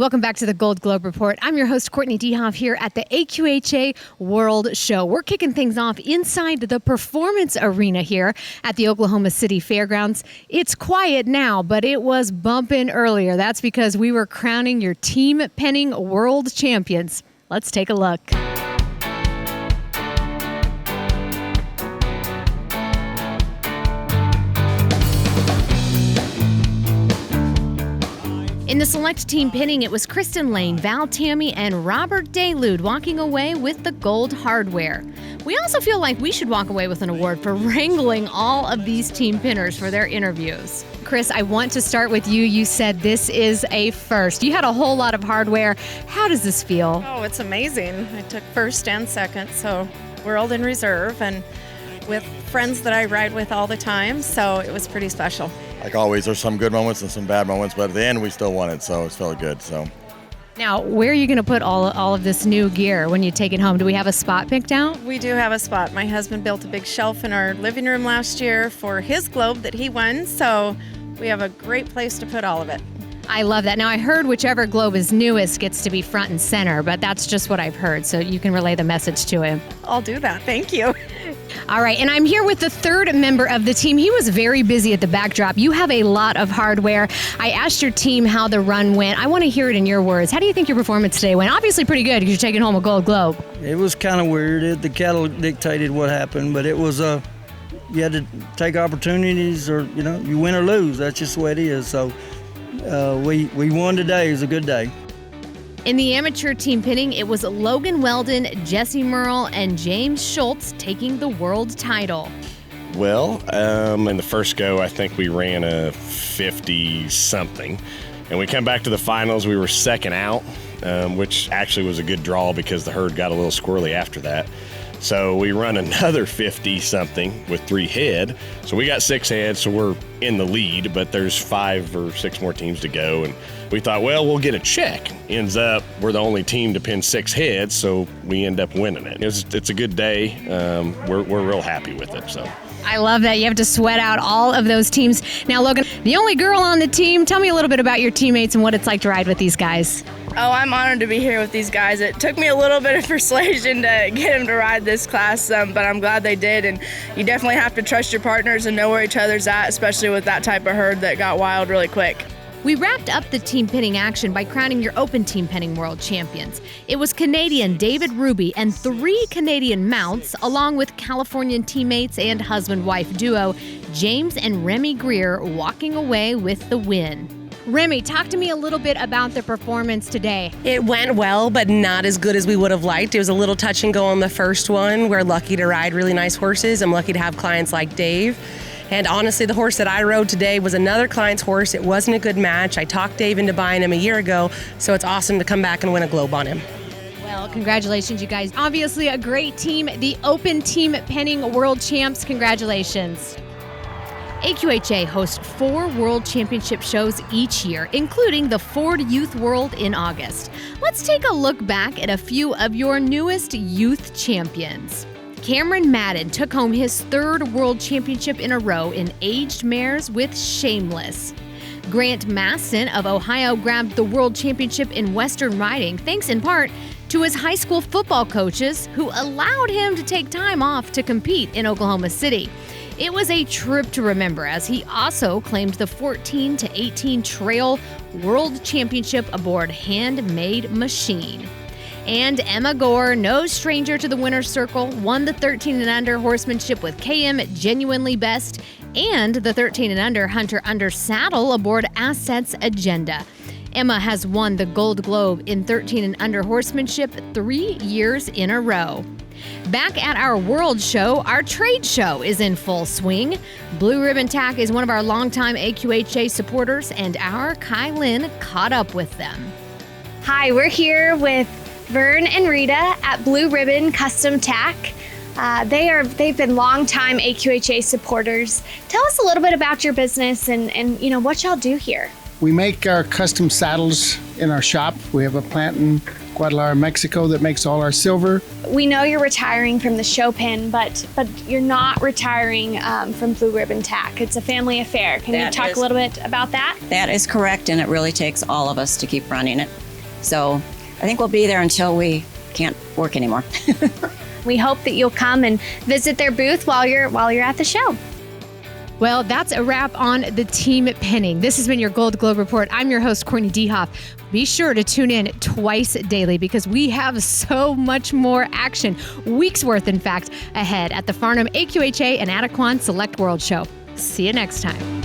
Welcome back to the Gold Globe Report. I'm your host, Courtney Dehoff, here at the AQHA World Show. We're kicking things off inside the Performance Arena here at the Oklahoma City Fairgrounds. It's quiet now, but it was bumping earlier. That's because we were crowning your team penning world champions. Let's take a look. In the select team pinning, it was Kristen Lane, Val Tammy, and Robert Dalude walking away with the gold hardware. We also feel like we should walk away with an award for wrangling all of these team pinners for their interviews. Chris, I want to start with you. You said this is a first. You had a whole lot of hardware. How does this feel? Oh, it's amazing. I took first and second, so world in reserve, and with friends that I ride with all the time, so it was pretty special. Like always, there's some good moments and some bad moments, but at the end, we still won it, so it felt good. So, now, where are you going to put all of this new gear when you take it home? Do we have a spot picked out? We do have a spot. My husband built a big shelf in our living room last year for his globe that he won, so we have a great place to put all of it. I love that. Now, I heard whichever globe is newest gets to be front and center, but that's just what I've heard, so you can relay the message to him. I'll do that. Thank you. All right, and I'm here with the third member of the team. He was very busy at the backdrop. You have a lot of hardware. I asked your team how the run went. I want to hear it in your words. How do you think your performance today went? Obviously pretty good because you're taking home a gold globe. It was kind of weird. The cattle dictated what happened, but it was you had to take opportunities, or you win or lose. That's just the way it is. So we won today. It was a good day. In the amateur team pinning, it was Logan Weldon, Jesse Merle, and James Schultz taking the world title. Well, in the first go, I think we ran a 50-something. And we come back to the finals, we were second out, which actually was a good draw because the herd got a little squirrely after that. So we run another 50-something with 3 head. So we got 6 head, so we're in the lead, but there's 5 or 6 more teams to go. And we thought, well, we'll get a check. Ends up, we're the only team to pin 6 heads, so we end up winning it. It's a good day. We're real happy with it. So. I love that. You have to sweat out all of those teams. Now, Logan, the only girl on the team, tell me a little bit about your teammates and what it's like to ride with these guys. Oh, I'm honored to be here with these guys. It took me a little bit of persuasion to get them to ride this class, but I'm glad they did. And you definitely have to trust your partners and know where each other's at, especially with that type of herd that got wild really quick. We wrapped up the team pinning action by crowning your open team pinning world champions. It was Canadian David Ruby and 3 Canadian mounts, along with Californian teammates and husband-wife duo James and Remy Greer, walking away with the win. Remy, talk to me a little bit about the performance today. It went well, but not as good as we would have liked. It was a little touch and go on the first one. We're lucky to ride really nice horses. I'm lucky to have clients like Dave. And honestly, the horse that I rode today was another client's horse. It wasn't a good match. I talked Dave into buying him a year ago, so it's awesome to come back and win a globe on him. Well, congratulations, you guys. Obviously a great team, the Open Team Penning World Champs. Congratulations. AQHA hosts 4 World Championship shows each year, including the Ford Youth World in August. Let's take a look back at a few of your newest youth champions. Cameron Madden took home his 3rd World Championship in a row in aged mares with Shameless. Grant Masson of Ohio grabbed the World Championship in Western riding, thanks in part to his high school football coaches who allowed him to take time off to compete in Oklahoma City. It was a trip to remember, as he also claimed the 14 to 18 Trail World Championship aboard Handmade Machine. And Emma Gore, no stranger to the winner's circle, won the 13 and under horsemanship with KM Genuinely Best and the 13 and under Hunter Under Saddle aboard Assets Agenda. Emma has won the Gold Globe in 13 and under horsemanship 3 years in a row. Back at our World Show, our trade show is in full swing. Blue Ribbon Tack is one of our longtime AQHA supporters, and our Kai Lynn caught up with them. Hi, we're here with Vern and Rita at Blue Ribbon Custom Tack. They've been longtime AQHA supporters. Tell us a little bit about your business and what y'all do here. We make our custom saddles in our shop. We have a plant in Guadalajara, Mexico that makes all our silver. We know you're retiring from the show pen, but you're not retiring from Blue Ribbon Tack. It's a family affair. Can you talk a little bit about that? That is correct, and it really takes all of us to keep running it. So I think we'll be there until we can't work anymore. We hope that you'll come and visit their booth while you're at the show. Well, that's a wrap on the team penning. This has been your Gold Globe Report. I'm your host, Courtney Dehoff. Be sure to tune in twice daily because we have so much more action, weeks worth, in fact, ahead at the Farnham, AQHA, and Attaquan Select World Show. See you next time.